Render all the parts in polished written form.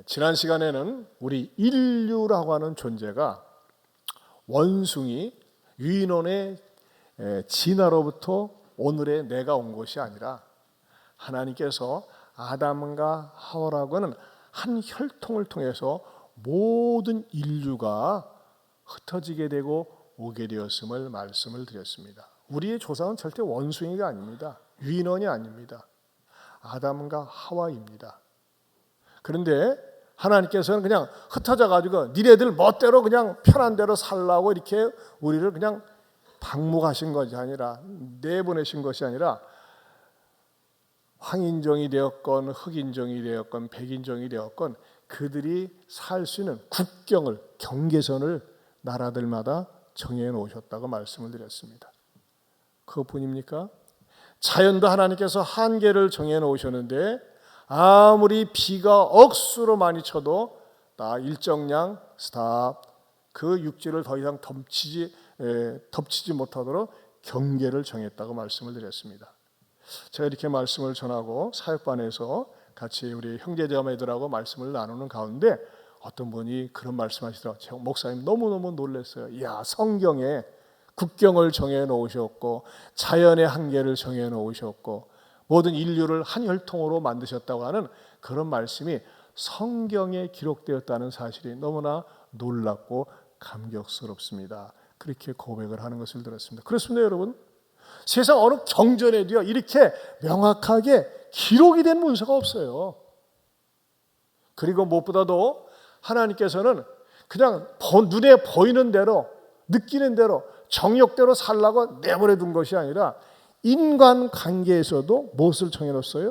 지난 시간에는 우리 인류라고 하는 존재가 원숭이 유인원의 진화로부터 오늘의 내가 온 것이 아니라 하나님께서 아담과 하와라고 하는 한 혈통을 통해서 모든 인류가 흩어지게 되고 오게 되었음을 말씀을 드렸습니다. 우리의 조상은 절대 원숭이가 아닙니다. 유인원이 아닙니다. 아담과 하와입니다. 그런데 하나님께서는 그냥 흩어져 가지고 니네들 멋대로 그냥 편한 대로 살라고 이렇게 우리를 그냥 방목하신 것이 아니라, 내보내신 것이 아니라 황인종이 되었건 흑인종이 되었건 백인종이 되었건 그들이 살 수 있는 국경을, 경계선을 나라들마다 정해 놓으셨다고 말씀을 드렸습니다. 그것뿐입니까? 자연도 하나님께서 한계를 정해 놓으셨는데 아무리 비가 억수로 많이 쳐도 나 일정량 스탑, 그 육지를 더 이상 덮치지 못하도록 경계를 정했다고 말씀을 드렸습니다. 제가 이렇게 말씀을 전하고 사역반에서 같이 우리 형제자매들하고 말씀을 나누는 가운데 어떤 분이 그런 말씀하시더라고요. 목사님 너무너무 놀랐어요. 이야, 성경에 국경을 정해 놓으셨고 자연의 한계를 정해 놓으셨고 모든 인류를 한 혈통으로 만드셨다고 하는 그런 말씀이 성경에 기록되었다는 사실이 너무나 놀랍고 감격스럽습니다. 그렇게 고백을 하는 것을 들었습니다. 그렇습니다, 여러분. 세상 어느 경전에도요 이렇게 명확하게 기록이 된 문서가 없어요. 그리고 무엇보다도 하나님께서는 그냥 눈에 보이는 대로, 느끼는 대로, 정욕대로 살라고 내버려 둔 것이 아니라 인간관계에서도 무엇을 정해놓았어요?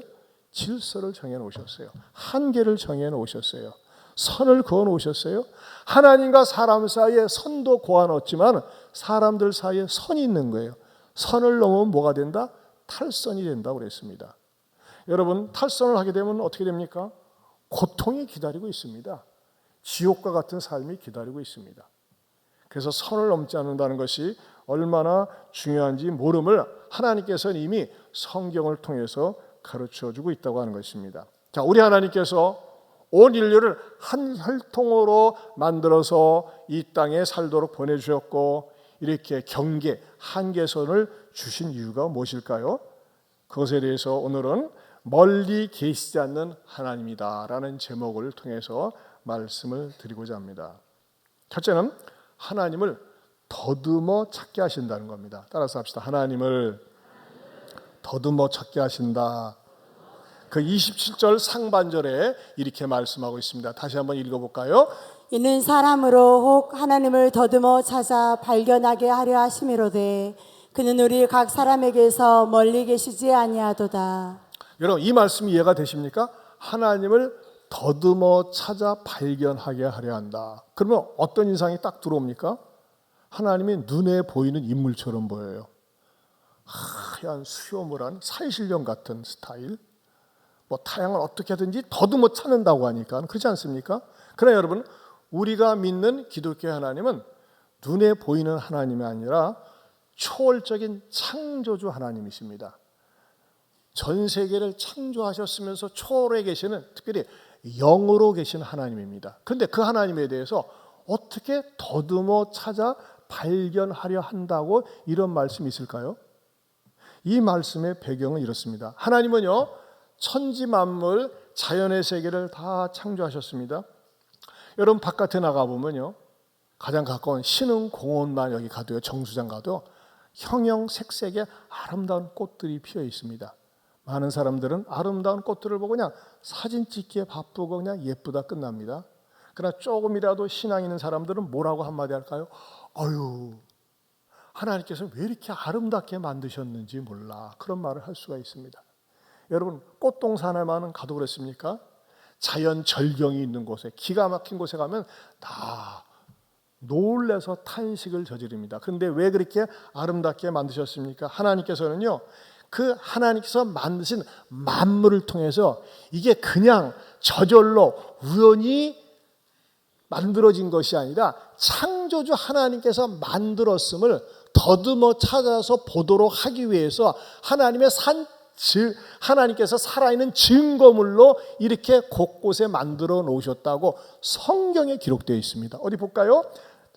질서를 정해놓으셨어요. 한계를 정해놓으셨어요. 선을 그어놓으셨어요. 하나님과 사람 사이에 선도 고아놓았지만 사람들 사이에 선이 있는 거예요. 선을 넘으면 뭐가 된다? 탈선이 된다고 그랬습니다. 여러분, 탈선을 하게 되면 어떻게 됩니까? 고통이 기다리고 있습니다. 지옥과 같은 삶이 기다리고 있습니다. 그래서 선을 넘지 않는다는 것이 얼마나 중요한지 모름을 하나님께서는 이미 성경을 통해서 가르쳐주고 있다고 하는 것입니다. 자, 우리 하나님께서 온 인류를 한 혈통으로 만들어서 이 땅에 살도록 보내주셨고 이렇게 경계, 한계선을 주신 이유가 무엇일까요? 그것에 대해서 오늘은 멀리 계시지 않는 하나님이다라는 제목을 통해서 말씀을 드리고자 합니다. 첫째는 하나님을 더듬어 찾게 하신다는 겁니다. 따라서 합시다. 하나님을 더듬어 찾게 하신다. 그 27절 상반절에 이렇게 말씀하고 있습니다. 다시 한번 읽어볼까요? 이는 사람으로 혹 하나님을 더듬어 찾아 발견하게 하려 하심이로되 그는 우리 각 사람에게서 멀리 계시지 아니하도다. 여러분, 이 말씀이 이해가 되십니까? 하나님을 더듬어 찾아 발견하게 하려 한다. 그러면 어떤 인상이 딱 들어옵니까? 하나님이 눈에 보이는 인물처럼 보여요. 하얀 수염을한 사이신령 같은 스타일. 뭐 타양을 어떻게 하든지 더듬어 찾는다고 하니까 그렇지 않습니까? 그러나 여러분, 우리가 믿는 기독교의 하나님은 눈에 보이는 하나님이 아니라 초월적인 창조주 하나님이십니다. 전 세계를 창조하셨으면서 초월해 계시는, 특별히 영으로 계신 하나님입니다. 그런데 그 하나님에 대해서 어떻게 더듬어 찾아 발견하려 한다고 이런 말씀이 있을까요? 이 말씀의 배경은 이렇습니다. 하나님은요, 천지 만물, 자연의 세계를 다 창조하셨습니다. 여러분, 바깥에 나가보면요, 가장 가까운 신흥공원만 여기 가도요, 정수장 가도 형형색색의 아름다운 꽃들이 피어 있습니다. 많은 사람들은 아름다운 꽃들을 보고 그냥 사진 찍기에 바쁘고 그냥 예쁘다 끝납니다. 그러나 조금이라도 신앙 있는 사람들은 뭐라고 한마디 할까요? 어휴, 하나님께서 왜 이렇게 아름답게 만드셨는지 몰라. 그런 말을 할 수가 있습니다. 여러분, 꽃동산에만 가도 그렇습니까? 자연 절경이 있는 곳에, 기가 막힌 곳에 가면 다 놀라서 탄식을 저지릅니다. 그런데 왜 그렇게 아름답게 만드셨습니까? 하나님께서는요, 그 하나님께서 만드신 만물을 통해서 이게 그냥 저절로 우연히 만들어진 것이 아니라 창조주 하나님께서 만들었음을 더듬어 찾아서 보도록 하기 위해서 하나님의 하나님께서 살아있는 증거물로 이렇게 곳곳에 만들어 놓으셨다고 성경에 기록되어 있습니다. 어디 볼까요?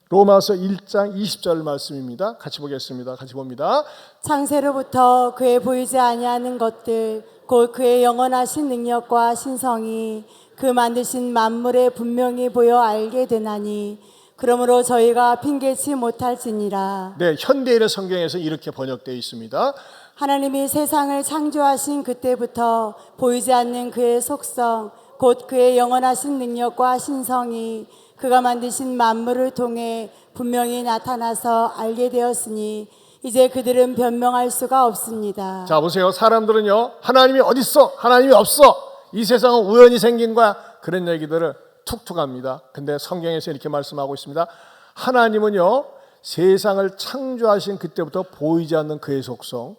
로마서 1장 20절 말씀입니다. 같이 보겠습니다. 같이 봅니다. 창세로부터 그의 보이지 아니하는 것들 곧 그의 영원하신 능력과 신성이 그 만드신 만물에 분명히 보여 알게 되나니 그러므로 저희가 핑계치 못할지니라. 네, 현대인의 성경에서 이렇게 번역되어 있습니다. 하나님이 세상을 창조하신 그때부터 보이지 않는 그의 속성 곧 그의 영원하신 능력과 신성이 그가 만드신 만물을 통해 분명히 나타나서 알게 되었으니 이제 그들은 변명할 수가 없습니다. 자, 보세요. 사람들은요, 하나님이 어디 있어? 하나님이 없어. 이 세상은 우연히 생긴 거야. 그런 얘기들을 툭툭 합니다. 근데 성경에서 이렇게 말씀하고 있습니다. 하나님은요, 세상을 창조하신 그때부터 보이지 않는 그의 속성,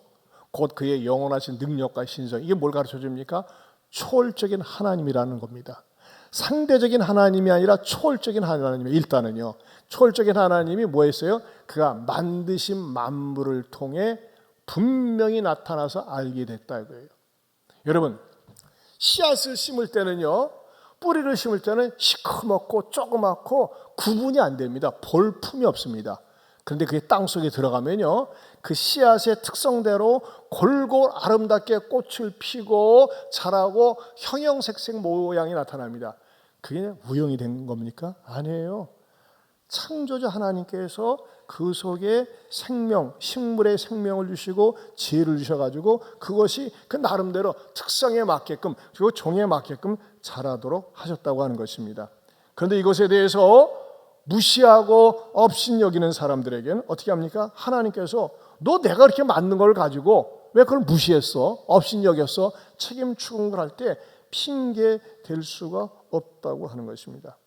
곧 그의 영원하신 능력과 신성, 이게 뭘 가르쳐 줍니까? 초월적인 하나님이라는 겁니다. 상대적인 하나님이 아니라 초월적인 하나님이에요. 일단은요, 초월적인 하나님이 뭐였어요? 그가 만드신 만물을 통해 분명히 나타나서 알게 됐다 이거예요. 여러분, 씨앗을 심을 때는요, 뿌리를 심을 때는 시커멓고 조그맣고 구분이 안 됩니다. 볼품이 없습니다. 그런데 그게 땅속에 들어가면요, 그 씨앗의 특성대로 골고루 아름답게 꽃을 피고 자라고 형형색색 모양이 나타납니다. 그게 우연이 된 겁니까? 아니에요. 창조주 하나님께서 그 속에 생명, 식물의 생명을 주시고 지혜를 주셔가지고 그것이 그 나름대로 특성에 맞게끔 그리고 종에 맞게끔 자라도록 하셨다고 하는 것입니다. 그런데 이것에 대해서 무시하고 업신여기는 사람들에게는 어떻게 합니까? 하나님께서 너 내가 이렇게 만든 걸 가지고 왜 그걸 무시했어? 업신여겼어? 책임 추궁을 할 때 핑계 댈 수가 없다고 하는 것입니다.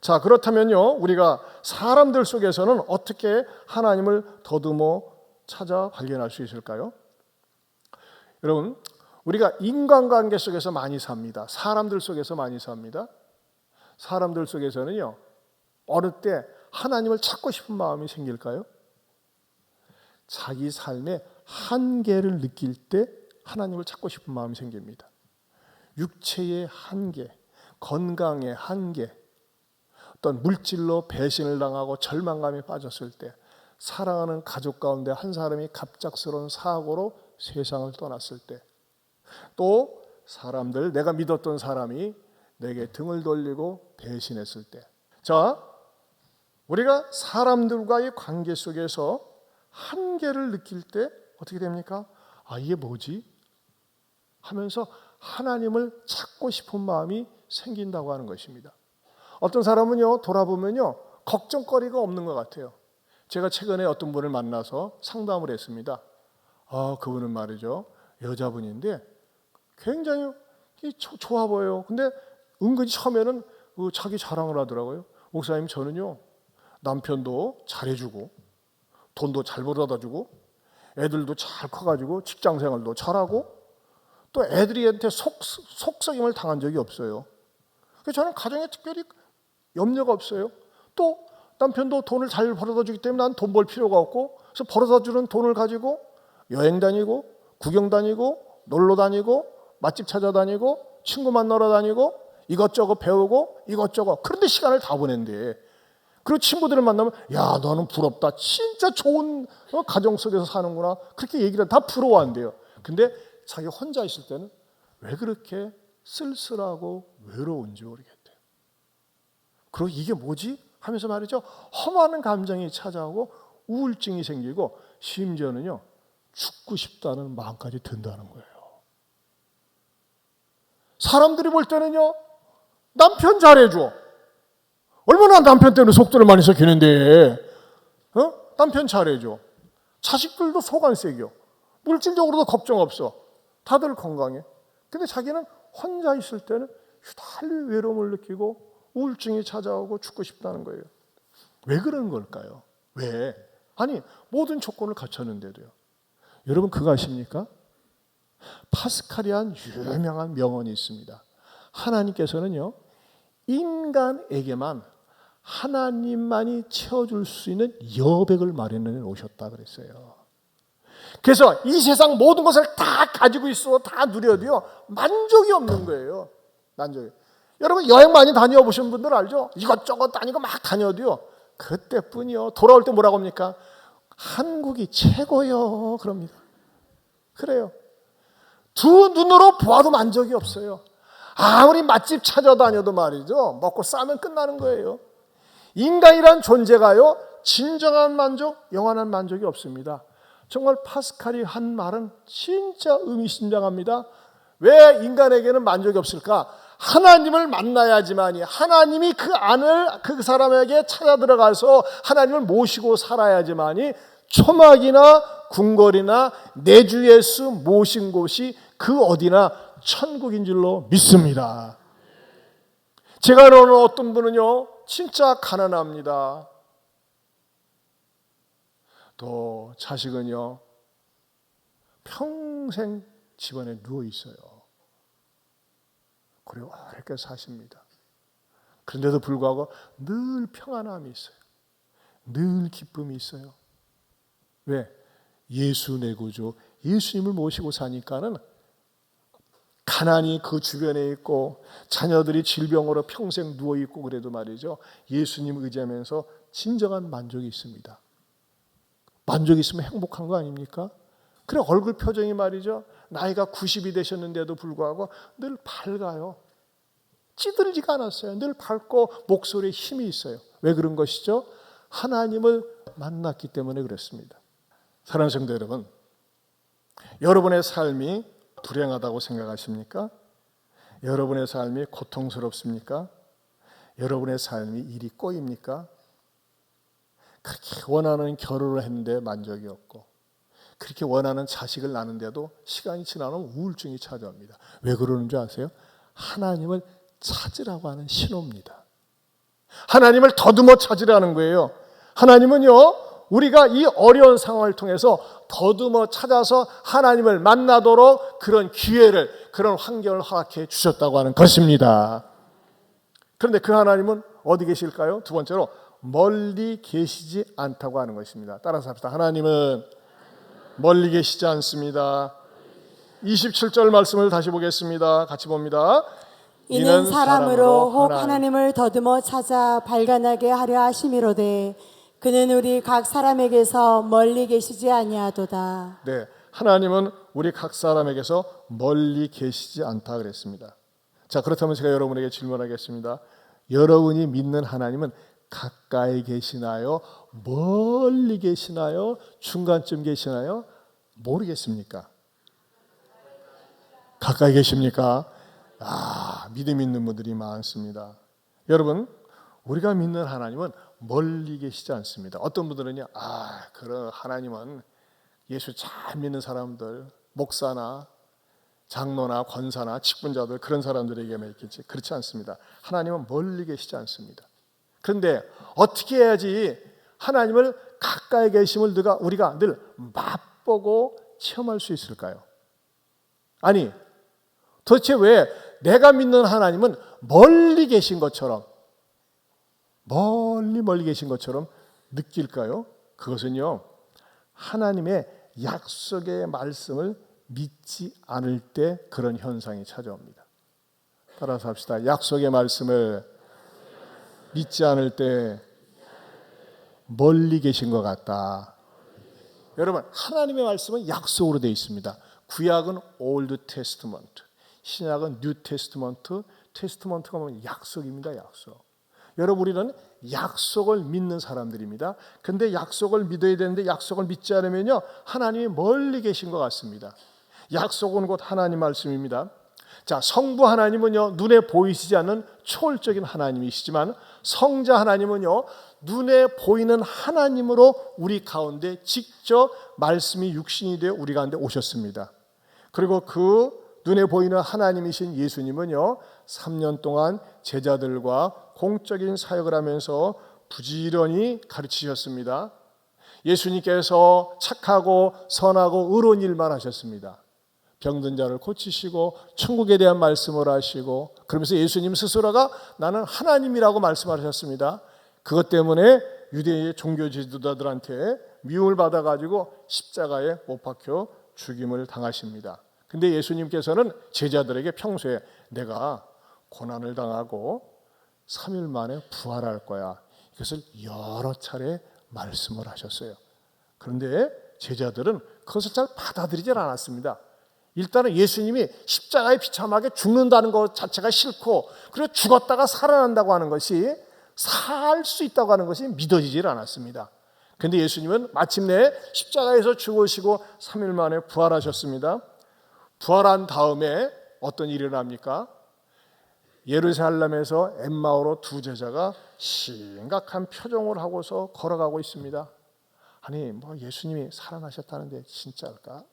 자, 그렇다면요, 우리가 사람들 속에서는 어떻게 하나님을 더듬어 찾아 발견할 수 있을까요? 여러분, 우리가 인간관계 속에서 많이 삽니다. 사람들 속에서 많이 삽니다. 사람들 속에서는요, 어느 때 하나님을 찾고 싶은 마음이 생길까요? 자기 삶의 한계를 느낄 때 하나님을 찾고 싶은 마음이 생깁니다. 육체의 한계, 건강의 한계, 어떤 물질로 배신을 당하고 절망감에 빠졌을 때, 사랑하는 가족 가운데 한 사람이 갑작스러운 사고로 세상을 떠났을 때, 또 사람들, 내가 믿었던 사람이 내게 등을 돌리고 배신했을 때, 자, 우리가 사람들과의 관계 속에서 한계를 느낄 때 어떻게 됩니까? 아, 이게 뭐지? 하면서 하나님을 찾고 싶은 마음이 생긴다고 하는 것입니다. 어떤 사람은요, 돌아보면요, 걱정거리가 없는 것 같아요. 제가 최근에 어떤 분을 만나서 상담을 했습니다. 그분은 말이죠, 여자분인데 굉장히 좋아 보여요. 근데 은근히 처음에는 자기 자랑을 하더라고요. 목사님, 저는요, 남편도 잘해주고 돈도 잘 벌어다 주고 애들도 잘 커가지고 직장생활도 잘하고 또 애들한테 속썩임을 당한 적이 없어요. 그래서 저는 가정에 특별히 염려가 없어요. 또 남편도 돈을 잘 벌어다 주기 때문에 난 돈 벌 필요가 없고, 그래서 벌어다 주는 돈을 가지고 여행 다니고 구경 다니고 놀러 다니고 맛집 찾아다니고 친구 만나러 다니고 이것저것 배우고 이것저것, 그런데 시간을 다 보낸대. 그리고 친구들을 만나면 야, 너는 부럽다, 진짜 좋은 가정 속에서 사는구나, 그렇게 얘기를 다 부러워한대요. 근데 자기 혼자 있을 때는 왜 그렇게 쓸쓸하고 외로운지 모르겠대요. 그리고 이게 뭐지? 하면서 말이죠, 험한 감정이 찾아오고 우울증이 생기고 심지어는요, 죽고 싶다는 마음까지 든다는 거예요. 사람들이 볼 때는요, 남편 잘해줘, 얼마나 남편 때문에 속도를 많이 썩히는데, 남편 잘해줘, 자식들도 속 안 새겨, 물질적으로도 걱정 없어, 다들 건강해. 근데 자기는 혼자 있을 때는 유달리 외로움을 느끼고 우울증이 찾아오고 죽고 싶다는 거예요. 왜 그런 걸까요? 왜? 아니, 모든 조건을 갖췄는데도요. 여러분, 그거 아십니까? 파스칼이란 유명한 명언이 있습니다. 하나님께서는요, 인간에게만 하나님만이 채워줄 수 있는 여백을 마련해 놓으셨다 그랬어요. 그래서 이 세상 모든 것을 다 가지고 있어 다 누려도요 만족이 없는 거예요. 만족이. 여러분 여행 많이 다녀보신 분들 알죠? 이것저것 다니고 막 다녀도요 그때뿐이요. 돌아올 때 뭐라고 합니까? 한국이 최고요 그럽니다. 그래요. 두 눈으로 보아도 만족이 없어요. 아무리 맛집 찾아다녀도 말이죠 먹고 싸면 끝나는 거예요. 인간이란 존재가요 진정한 만족, 영원한 만족이 없습니다. 정말 파스칼이 한 말은 진짜 의미심장합니다. 왜 인간에게는 만족이 없을까? 하나님을 만나야지만이, 하나님이 그 안을 그 사람에게 찾아 들어가서 하나님을 모시고 살아야지만이 초막이나 궁궐이나 내 주 예수 모신 곳이 그 어디나 천국인 줄로 믿습니다. 제가 아는 어떤 분은요 진짜 가난합니다. 또 자식은요 평생 집안에 누워 있어요. 그리고 이렇게 사십니다. 그런데도 불구하고 늘 평안함이 있어요. 늘 기쁨이 있어요. 왜? 예수 내 구주 예수님을 모시고 사니까는 가난이 그 주변에 있고 자녀들이 질병으로 평생 누워있고 그래도 말이죠 예수님 의지하면서 진정한 만족이 있습니다. 만족이 있으면 행복한 거 아닙니까? 그래 얼굴 표정이 말이죠 나이가 90이 되셨는데도 불구하고 늘 밝아요. 찌들지가 않았어요. 늘 밝고 목소리에 힘이 있어요. 왜 그런 것이죠? 하나님을 만났기 때문에 그렇습니다. 사랑하는 성도 여러분, 여러분의 삶이 불행하다고 생각하십니까? 여러분의 삶이 고통스럽습니까? 여러분의 삶이 일이 꼬입니까? 그렇게 원하는 결혼을 했는데 만족이 없고 그렇게 원하는 자식을 낳는데도 시간이 지나면 우울증이 찾아옵니다. 왜 그러는 줄 아세요? 하나님을 찾으라고 하는 신호입니다. 하나님을 더듬어 찾으라는 거예요. 하나님은요 우리가 이 어려운 상황을 통해서 더듬어 찾아서 하나님을 만나도록 그런 기회를 그런 환경을 허락해 주셨다고 하는 것입니다. 그런데 그 하나님은 어디 계실까요? 두 번째로 멀리 계시지 않다고 하는 것입니다. 따라서 합시다. 하나님은 멀리 계시지 않습니다. 27절 말씀을 다시 보겠습니다. 같이 봅니다. 이는 사람으로 혹 하나님을 더듬어 찾아 발견하게 하려 하심이로되 그는 우리 각 사람에게서 멀리 계시지 아니하도다. 네, 하나님은 우리 각 사람에게서 멀리 계시지 않다 그랬습니다. 자, 그렇다면 제가 여러분에게 질문하겠습니다. 여러분이 믿는 하나님은 가까이 계시나요? 멀리 계시나요? 중간쯤 계시나요? 모르겠습니까? 가까이 계십니까? 믿음 있는 분들이 많습니다. 여러분, 우리가 믿는 하나님은 멀리 계시지 않습니다. 어떤 분들은요, 그런 하나님은 예수 잘 믿는 사람들, 목사나 장로나 권사나 직분자들 그런 사람들에게만 있겠지. 그렇지 않습니다. 하나님은 멀리 계시지 않습니다. 그런데 어떻게 해야지 하나님을 가까이 계심을 우리가 늘 맛보고 체험할 수 있을까요? 아니, 도대체 왜 내가 믿는 하나님은 멀리 계신 것처럼 멀리 계신 것처럼 느낄까요? 그것은요 하나님의 약속의 말씀을 믿지 않을 때 그런 현상이 찾아옵니다. 따라서 합시다. 약속의 말씀을 믿지 않을 때 멀리 계신 것 같다. 여러분, 하나님의 말씀은 약속으로 되어 있습니다. 구약은 올드 테스트먼트, 신약은 뉴 테스트먼트. 테스트먼트가 뭐냐면 약속입니다. 약속. 여러분, 우리는 약속을 믿는 사람들입니다. 근데 약속을 믿어야 되는데 약속을 믿지 않으면요 하나님이 멀리 계신 것 같습니다. 약속은 곧 하나님 말씀입니다. 자, 성부 하나님은요 눈에 보이시지 않는 초월적인 하나님이시지만 성자 하나님은요 눈에 보이는 하나님으로 우리 가운데 직접 말씀이 육신이 되어 우리 가운데 오셨습니다. 그리고 그 눈에 보이는 하나님이신 예수님은요 3년 동안 제자들과 공적인 사역을 하면서 부지런히 가르치셨습니다. 예수님께서 착하고 선하고 의로운 일만 하셨습니다. 병든 자를 고치시고 천국에 대한 말씀을 하시고 그러면서 예수님 스스로가 나는 하나님이라고 말씀하셨습니다. 그것 때문에 유대의 종교 지도자들한테 미움을 받아가지고 십자가에 못 박혀 죽임을 당하십니다. 근데 예수님께서는 제자들에게 평소에 내가 고난을 당하고 3일 만에 부활할 거야, 이것을 여러 차례 말씀을 하셨어요. 그런데 제자들은 그것을 잘 받아들이질 않았습니다. 일단은 예수님이 십자가에 비참하게 죽는다는 것 자체가 싫고, 그리고 죽었다가 살아난다고 하는 것이, 살 수 있다고 하는 것이 믿어지질 않았습니다. 그런데 예수님은 마침내 십자가에서 죽으시고 3일 만에 부활하셨습니다. 부활한 다음에 어떤 일이 일어납니까? 예루살렘에서 엠마오로 두 제자가 심각한 표정을 하고서 걸어가고 있습니다. 아니, 뭐 예수님이 살아나셨다는데 진짜일까?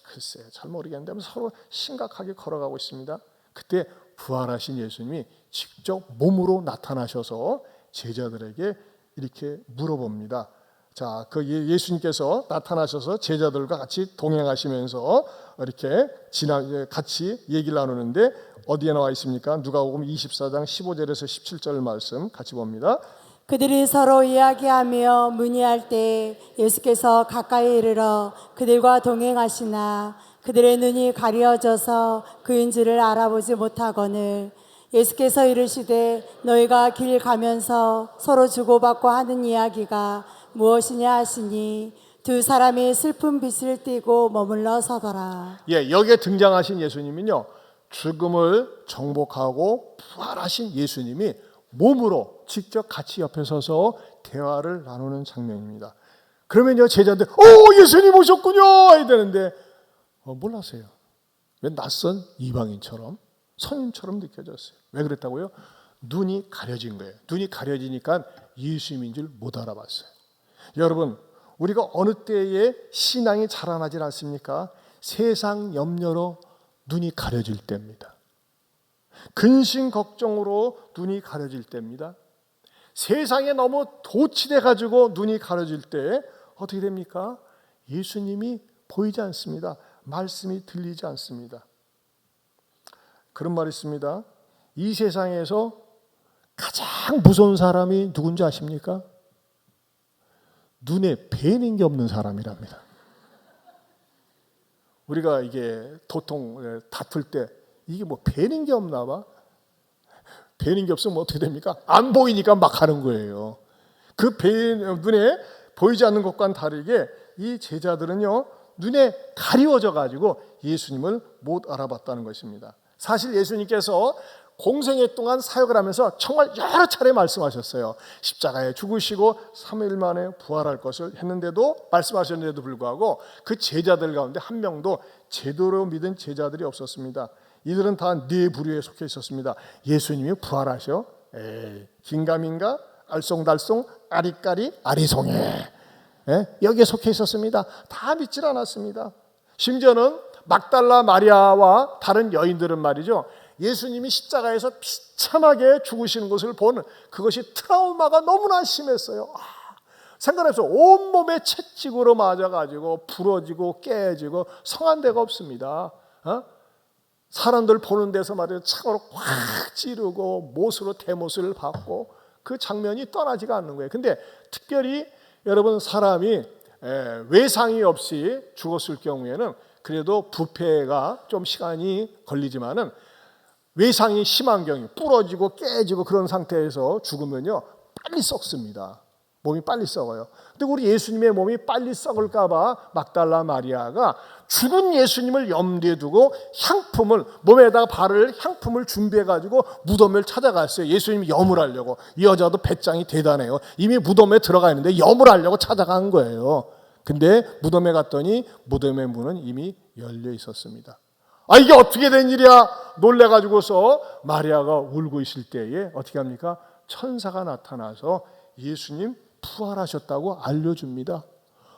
글쎄, 잘 모르겠는데 서로 심각하게 걸어가고 있습니다. 그때 부활하신 예수님이 직접 몸으로 나타나셔서 제자들에게 이렇게 물어봅니다. 자, 그 예수님께서 나타나셔서 제자들과 같이 동행하시면서 이렇게 같이 얘기를 나누는데, 어디에 나와 있습니까? 누가복음 24장 15절에서 17절 말씀 같이 봅니다. 그들이 서로 이야기하며 문의할 때 예수께서 가까이 이르러 그들과 동행하시나 그들의 눈이 가려져서 그인 줄을 알아보지 못하거늘 예수께서 이르시되 너희가 길 가면서 서로 주고받고 하는 이야기가 무엇이냐 하시니 두 사람이 슬픈 빛을 띠고 머물러 서더라. 여기에 등장하신 예수님은요, 죽음을 정복하고 부활하신 예수님이 몸으로 직접 같이 옆에 서서 대화를 나누는 장면입니다. 그러면요, 제자들 예수님 오셨군요 해야 되는데 몰랐어요. 왜 낯선 이방인처럼, 선인처럼 느껴졌어요. 왜 그랬다고요? 눈이 가려진 거예요. 눈이 가려지니까 예수님인 줄 못 알아봤어요. 여러분, 우리가 어느 때에 신앙이 자라나지 않습니까? 세상 염려로 눈이 가려질 때입니다. 근심 걱정으로 눈이 가려질 때입니다. 세상에 너무 도취돼 가지고 눈이 가려질 때 어떻게 됩니까? 예수님이 보이지 않습니다. 말씀이 들리지 않습니다. 그런 말이 있습니다. 이 세상에서 가장 무서운 사람이 누군지 아십니까? 눈에 뵈는 게 없는 사람이랍니다. 우리가 이게 도통 다툴 때 이게 뭐 뵈는 게 없나 봐. 뵈는 게 없으면 어떻게 됩니까? 안 보이니까 막 하는 거예요. 그 눈에 보이지 않는 것과는 다르게 이 제자들은요, 눈에 가리워져 가지고 예수님을 못 알아봤다는 것입니다. 사실 예수님께서 공생애 동안 사역을 하면서 정말 여러 차례 말씀하셨어요. 십자가에 죽으시고 3일 만에 부활할 것을 했는데도, 말씀하셨는데도 불구하고 그 제자들 가운데 한 명도 제대로 믿은 제자들이 없었습니다. 이들은 다 네 부류에 속해 있었습니다. 예수님이 부활하셔? 긴가민가, 알쏭달쏭, 아리까리, 아리송해, 여기에 속해 있었습니다. 다 믿질 않았습니다. 심지어는 막달라 마리아와 다른 여인들은 말이죠, 예수님이 십자가에서 비참하게 죽으시는 것을 보는 그것이 트라우마가 너무나 심했어요. 생각해서 온몸에 채찍으로 맞아가지고 부러지고 깨지고 성한 데가 없습니다. 사람들 보는 데서 말이에요, 창으로 확 찌르고 못으로 대못을 받고 그 장면이 떠나지가 않는 거예요. 근데 특별히 여러분, 사람이 외상이 없이 죽었을 경우에는 그래도 부패가 좀 시간이 걸리지만은, 외상이 심한 경우 부러지고 깨지고 그런 상태에서 죽으면요 빨리 썩습니다. 몸이 빨리 썩어요. 근데 우리 예수님의 몸이 빨리 썩을까 봐 막달라 마리아가 죽은 예수님을 염두에 두고 향품을, 몸에다가 바를 향품을 준비해 가지고 무덤을 찾아갔어요. 예수님이 염을 하려고. 이 여자도 배짱이 대단해요. 이미 무덤에 들어가 있는데 염을 하려고 찾아간 거예요. 근데 무덤에 갔더니 무덤의 문은 이미 열려 있었습니다. 이게 어떻게 된 일이야? 놀래가지고서 마리아가 울고 있을 때에 어떻게 합니까? 천사가 나타나서 예수님 부활하셨다고 알려줍니다.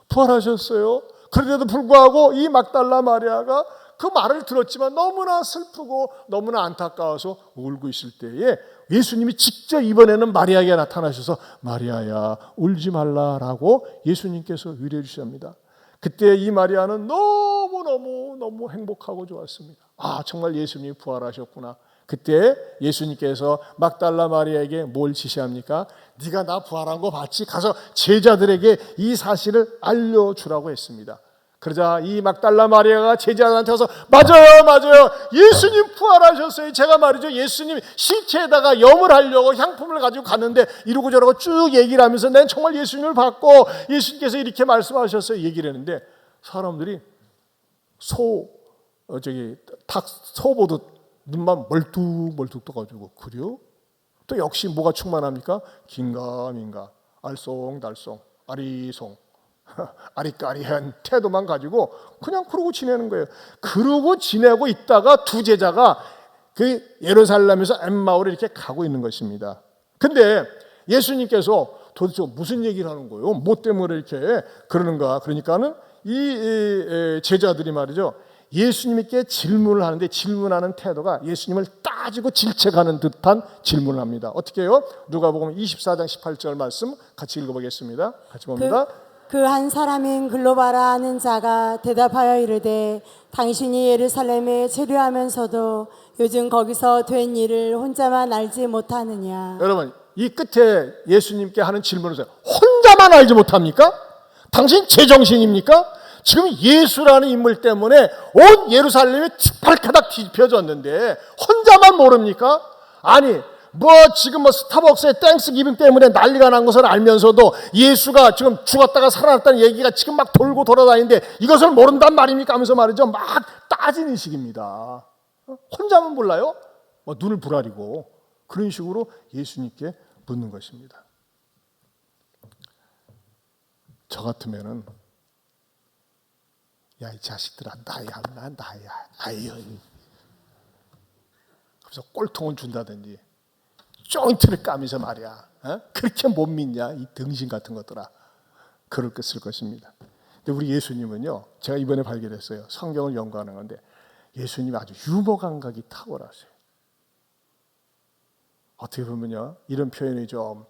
부활하셨어요. 그런데도 불구하고 이 막달라 마리아가 그 말을 들었지만 너무나 슬프고 너무나 안타까워서 울고 있을 때에 예수님이 직접 이번에는 마리아에게 나타나셔서 마리아야 울지 말라라고 예수님께서 위로해 주십니다. 그때 이 마리아는 너무 행복하고 좋았습니다. 정말 예수님이 부활하셨구나. 그때 예수님께서 막달라 마리아에게 뭘 지시합니까? 네가 나 부활한 거 봤지? 가서 제자들에게 이 사실을 알려주라고 했습니다. 그러자 이 막달라 마리아가 제자들한테 와서 맞아요 예수님 부활하셨어요. 제가 말이죠 예수님 시체에다가 염을 하려고 향품을 가지고 갔는데 이러고 저러고 쭉 얘기를 하면서 난 정말 예수님을 봤고 예수님께서 이렇게 말씀하셨어요 얘기를 했는데 사람들이 닭 소보듯 눈만 멀뚝멀뚝 떠가지고 그래요? 또 역시 뭐가 충만합니까? 긴가민가 알쏭달쏭 아리송 아리까리한 태도만 가지고 그냥 그러고 지내는 거예요. 그러고 지내고 있다가 두 제자가 그 예루살렘에서 엠마오를 이렇게 가고 있는 것입니다. 근데 예수님께서 도대체 무슨 얘기를 하는 거예요? 뭐 때문에 이렇게 그러는가? 그러니까는 이 제자들이 말이죠. 예수님께 질문을 하는데 질문하는 태도가 예수님을 따지고 질책하는 듯한 질문을 합니다. 어떻게 해요? 누가복음 24장 18절 말씀 같이 읽어보겠습니다. 같이 봅니다. 그 한 사람인 글로바라 하는 자가 대답하여 이르되 당신이 예루살렘에 체류하면서도 요즘 거기서 된 일을 혼자만 알지 못하느냐. 여러분 이 끝에 예수님께 하는 질문을 혼자만 알지 못합니까? 당신 제정신입니까? 지금 예수라는 인물 때문에 온 예루살렘이 발가닥 뒤집혀졌는데 혼자만 모릅니까? 아니 지금 스타벅스의 땡스기빙 때문에 난리가 난 것을 알면서도 예수가 지금 죽었다가 살아났다는 얘기가 지금 막 돌고 돌아다니는데 이것을 모른단 말입니까? 하면서 말이죠 막 따지는 식입니다. 혼자만 몰라요? 눈을 부라리고 그런 식으로 예수님께 묻는 것입니다. 저 같으면은 야 이 자식들아 나야 아유 그래서 꼴통은 준다든지 조인트를 까면서 말이야 그렇게 못 믿냐 이 등신 같은 것들아 그럴 것입니다. 근데 우리 예수님은요 제가 이번에 발견했어요. 성경을 연구하는 건데 예수님이 아주 유머 감각이 탁월하세요. 어떻게 보면요 이런 표현이 좀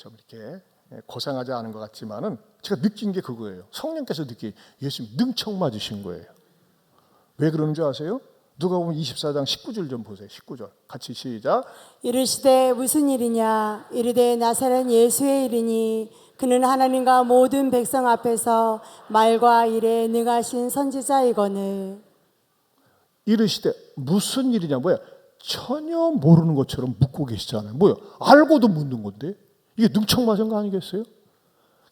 이렇게 고상하지 않은 것 같지만은 제가 느낀 게 그거예요. 성령께서 예수님 능청 맞으신 거예요. 왜 그러는 줄 아세요? 누가복음 24장 19절 좀 보세요. 19절 같이 시작. 이르시되 무슨 일이냐 이르되 나사렛 예수의 일이니 그는 하나님과 모든 백성 앞에서 말과 일에 능하신 선지자이거늘. 이르시되 무슨 일이냐 뭐야 전혀 모르는 것처럼 묻고 계시잖아요. 뭐야 알고도 묻는 건데 이게 능청 맞은 거 아니겠어요?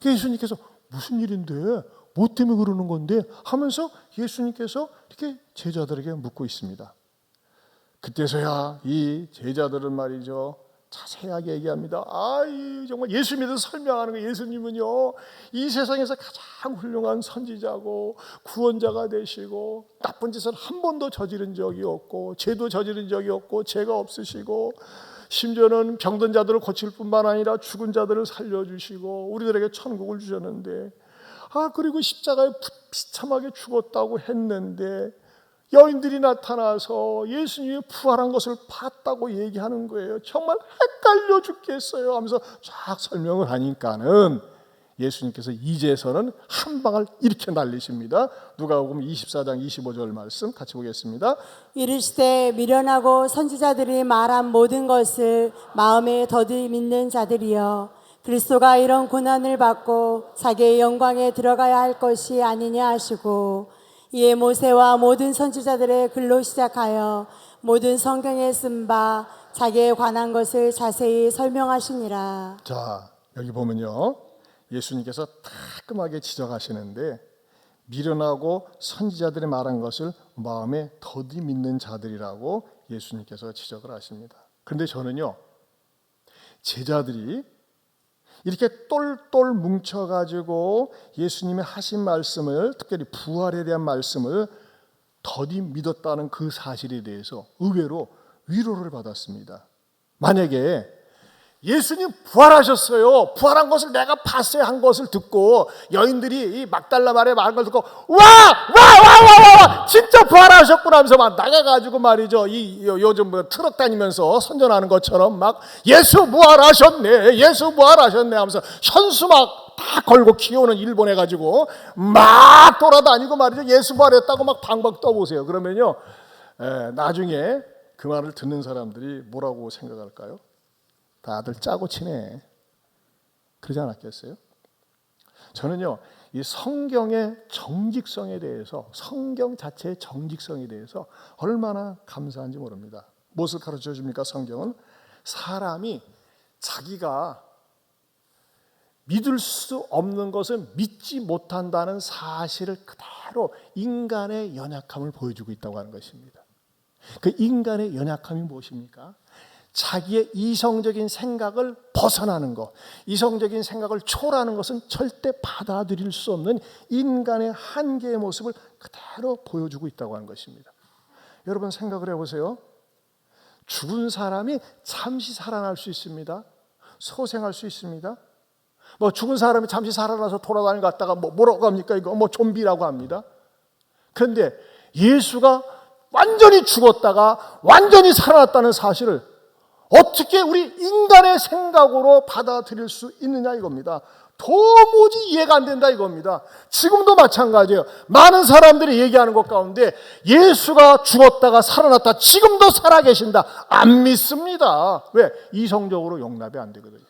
예수님께서 무슨 일인데 뭐 때문에 그러는 건데 하면서 예수님께서 이렇게 제자들에게 묻고 있습니다. 그때서야 이 제자들은 말이죠 자세하게 얘기합니다. 정말 예수 믿어서 설명하는 거 예수님은요 이 세상에서 가장 훌륭한 선지자고 구원자가 되시고 나쁜 짓을 한 번도 저지른 적이 없고 죄도 저지른 적이 없고 죄가 없으시고 심지어는 병든 자들을 고칠 뿐만 아니라 죽은 자들을 살려주시고 우리들에게 천국을 주셨는데 그리고 십자가에 비참하게 죽었다고 했는데 여인들이 나타나서 예수님이 부활한 것을 봤다고 얘기하는 거예요. 정말 헷갈려 죽겠어요 하면서 쫙 설명을 하니까는 예수님께서 이제서는 한 방을 이렇게 날리십니다. 누가복음 24장 25절 말씀 같이 보겠습니다. 이르시되 미련하고 선지자들이 말한 모든 것을 마음에 더디 믿는 자들이여 그리스도가 이런 고난을 받고 자기의 영광에 들어가야 할 것이 아니냐 하시고 이에 모세와 모든 선지자들의 글로 시작하여 모든 성경에 쓴 바 자기에 관한 것을 자세히 설명하시니라. 자 여기 보면요 예수님께서 따끔하게 지적하시는데 미련하고 선지자들이 말한 것을 마음에 더디 믿는 자들이라고 예수님께서 지적을 하십니다. 그런데 저는요 제자들이 이렇게 똘똘 뭉쳐가지고 예수님의 하신 말씀을 특별히 부활에 대한 말씀을 더디 믿었다는 그 사실에 대해서 의외로 위로를 받았습니다. 만약에 예수님 부활하셨어요. 부활한 것을 내가 봤어요 한 것을 듣고 여인들이 이 막달라 마리아 말한 걸 듣고 와 진짜 부활하셨구나 하면서 막 나가가지고 말이죠 요즘 트럭 다니면서 선전하는 것처럼 막 예수 부활하셨네 하면서 현수 막 다 걸고 키우는 일본 해가지고 막 돌아다니고 말이죠 예수 부활했다고 막 방방 떠보세요. 그러면요 나중에 그 말을 듣는 사람들이 뭐라고 생각할까요? 다들 짜고 치네. 그러지 않았겠어요? 저는요, 이 성경의 정직성에 대해서, 성경 자체의 정직성에 대해서 얼마나 감사한지 모릅니다. 무엇을 가르쳐 줍니까? 성경은 사람이 자기가 믿을 수 없는 것은 믿지 못한다는 사실을 그대로 인간의 연약함을 보여주고 있다고 하는 것입니다. 그 인간의 연약함이 무엇입니까? 자기의 이성적인 생각을 벗어나는 것, 이성적인 생각을 초월하는 것은 절대 받아들일 수 없는 인간의 한계의 모습을 그대로 보여주고 있다고 하는 것입니다. 여러분 생각을 해보세요. 죽은 사람이 잠시 살아날 수 있습니다. 소생할 수 있습니다. 죽은 사람이 잠시 살아나서 돌아다니는 것 같다가 뭐라고 합니까? 이거 좀비라고 합니다. 그런데 예수가 완전히 죽었다가 완전히 살아났다는 사실을 어떻게 우리 인간의 생각으로 받아들일 수 있느냐 이겁니다. 도무지 이해가 안 된다 이겁니다. 지금도 마찬가지예요. 많은 사람들이 얘기하는 것 가운데 예수가 죽었다가 살아났다, 지금도 살아계신다, 안 믿습니다. 왜? 이성적으로 용납이 안 되거든요.